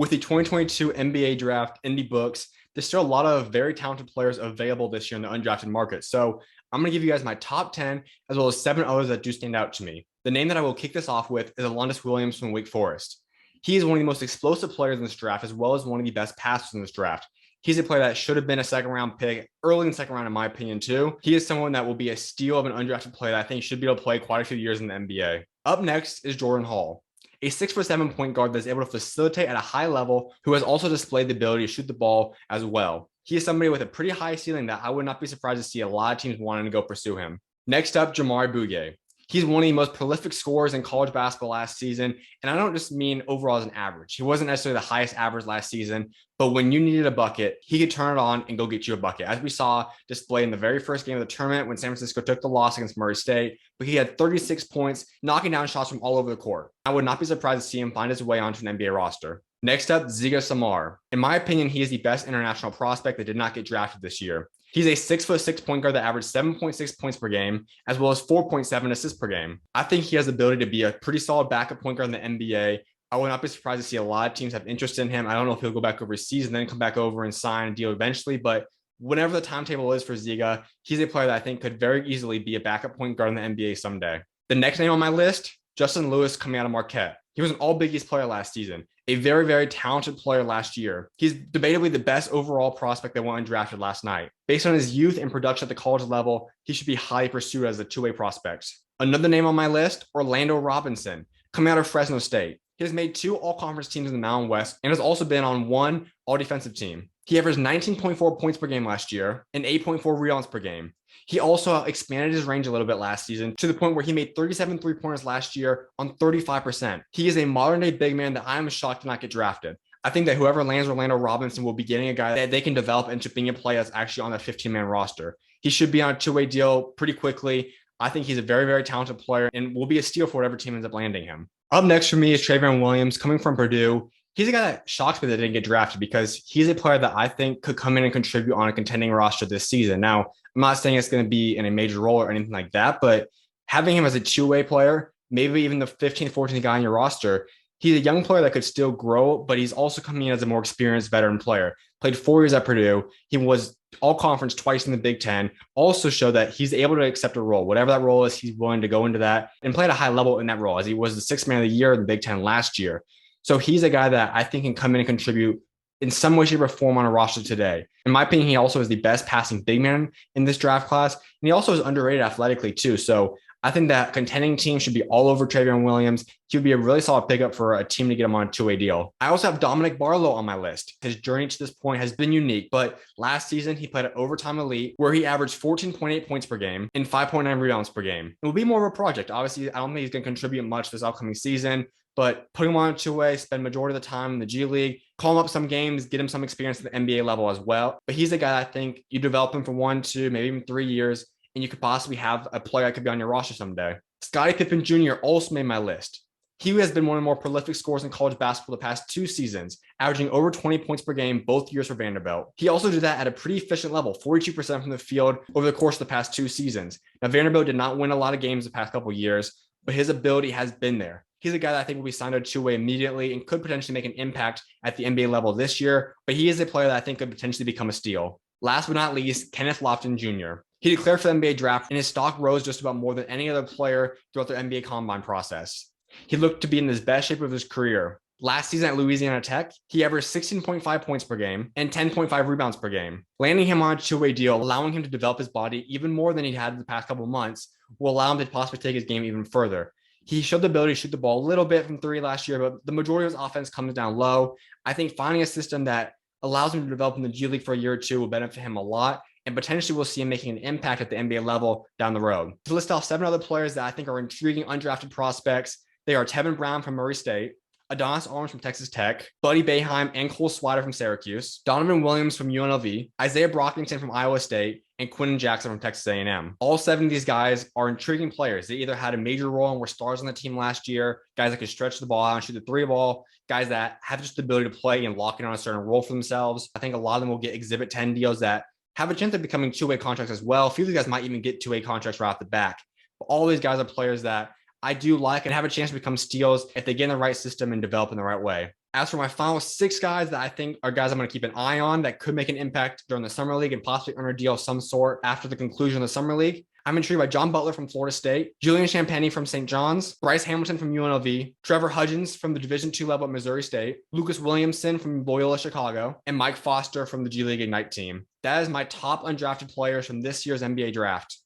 With the 2022 NBA draft in the books, there's still a lot of very talented players available this year in the undrafted market. So I'm going to give you guys my top 10, as well as 7 others that do stand out to me. The name that I will kick this off with is Alondes Williams from Wake Forest. He is one of the most explosive players in this draft, as well as one of the best passers in this draft. He's a player that should have been a second round pick, early in the second round, in my opinion, too. He is someone that will be a steal of an undrafted player that I think should be able to play quite a few years in the NBA. Up next is Jordan Hall, a 6'7" point guard that's able to facilitate at a high level, who has also displayed the ability to shoot the ball as well. He is somebody with a pretty high ceiling that I would not be surprised to see a lot of teams wanting to go pursue him. Next up, Jamari Bougaie. He's one of the most prolific scorers in college basketball last season. And I don't just mean overall as an average. He wasn't necessarily the highest average last season, but when you needed a bucket, he could turn it on and go get you a bucket. As we saw displayed in the very first game of the tournament when San Francisco took the loss against Murray State, but he had 36 points, knocking down shots from all over the court. I would not be surprised to see him find his way onto an NBA roster. Next up, Ziga Samar. In my opinion, he is the best international prospect that did not get drafted this year. He's a 6'6" point guard that averaged 7.6 points per game, as well as 4.7 assists per game. I think he has the ability to be a pretty solid backup point guard in the NBA. I would not be surprised to see a lot of teams have interest in him. I don't know if he'll go back overseas and then come back over and sign a deal eventually, but whenever the timetable is for Ziga, he's a player that I think could very easily be a backup point guard in the NBA someday. The next name on my list, Justin Lewis, coming out of Marquette. He was an all Big East player last season, a very, very talented player last year. He's debatably the best overall prospect that went undrafted last night. Based on his youth and production at the college level, he should be highly pursued as a two-way prospect. Another name on my list, Orlando Robinson, coming out of Fresno State. He has made 2 all-conference teams in the Mountain West and has also been on 1 all-defensive team. He averaged 19.4 points per game last year and 8.4 rebounds per game. He also expanded his range a little bit last season to the point where he made 37 three-pointers last year on 35%. He is a modern-day big man that I am shocked to not get drafted. I think that whoever lands Orlando Robinson will be getting a guy that they can develop into being a player that's actually on that 15-man roster. He should be on a two-way deal pretty quickly. I think he's a very, very talented player and will be a steal for whatever team ends up landing him. Up next for me is Trevion Williams, coming from Purdue. He's a guy that shocks me that didn't get drafted because he's a player that I think could come in and contribute on a contending roster this season. Now, I'm not saying it's going to be in a major role or anything like that, but having him as a two-way player, maybe even the 15th, 14th guy on your roster, he's a young player that could still grow, but he's also coming in as a more experienced veteran player. Played 4 years at Purdue. He was all conference twice in the Big Ten. Also showed that he's able to accept a role. Whatever that role is, he's willing to go into that and play at a high level in that role, as he was the 6th man of the year in the Big Ten last year. So he's a guy that I think can come in and contribute in some way, shape, or form on a roster today. In my opinion, he also is the best passing big man in this draft class. And he also is underrated athletically too. So I think that contending team should be all over Trevion Williams. He would be a really solid pickup for a team to get him on a two-way deal. I also have Dominic Barlow on my list. His journey to this point has been unique, but last season he played at Overtime Elite, where he averaged 14.8 points per game and 5.9 rebounds per game. It will be more of a project. Obviously, I don't think he's going to contribute much this upcoming season, but put him on a two-way, spend majority of the time in the G League, call him up some games, get him some experience at the NBA level as well. But he's a guy I think you develop him for 1, 2, maybe even 3 years, and you could possibly have a player that could be on your roster someday. Scotty Pippen Jr. also made my list. He has been one of the more prolific scorers in college basketball the past 2 seasons, averaging over 20 points per game both years for Vanderbilt. He also did that at a pretty efficient level, 42% from the field over the course of the past 2 seasons. Now, Vanderbilt did not win a lot of games the past couple of years, but his ability has been there. He's a guy that I think will be signed to a two-way immediately and could potentially make an impact at the NBA level this year, but he is a player that I think could potentially become a steal. Last but not least, Kenneth Lofton Jr. He declared for the NBA draft, and his stock rose just about more than any other player throughout the NBA combine process. He looked to be in his best shape of his career. Last season at Louisiana Tech, he averaged 16.5 points per game and 10.5 rebounds per game. Landing him on a two-way deal, allowing him to develop his body even more than he had in the past couple of months, will allow him to possibly take his game even further. He showed the ability to shoot the ball a little bit from 3 last year, but the majority of his offense comes down low. I think finding a system that allows him to develop in the G League for a year or 2 will benefit him a lot, and potentially we'll see him making an impact at the NBA level down the road. To list off 7 other players that I think are intriguing undrafted prospects, they are Tevin Brown from Murray State, Adonis Arms from Texas Tech, Buddy Boeheim and Cole Swider from Syracuse, Donovan Williams from UNLV, Isaiah Brockington from Iowa State, and Quinton Jackson from Texas A&M. All 7 of these guys are intriguing players. They either had a major role and were stars on the team last year, guys that could stretch the ball out and shoot the 3 ball, guys that have just the ability to play and lock in on a certain role for themselves. I think a lot of them will get Exhibit 10 deals that have a chance of becoming two-way contracts as well. A few of these guys might even get two-way contracts right off the back. But all these guys are players that I do like and have a chance to become steals if they get in the right system and develop in the right way. As for my final 6 guys that I think are guys I'm going to keep an eye on that could make an impact during the summer league and possibly earn a deal of some sort after the conclusion of the summer league, I'm intrigued by John Butler from Florida State, Julian Champagnie from St. John's, Bryce Hamilton from UNLV, Trevor Hudgens from the Division II level at Missouri State, Lucas Williamson from Loyola Chicago, and Mike Foster from the G League Ignite team. That is my top undrafted players from this year's NBA draft.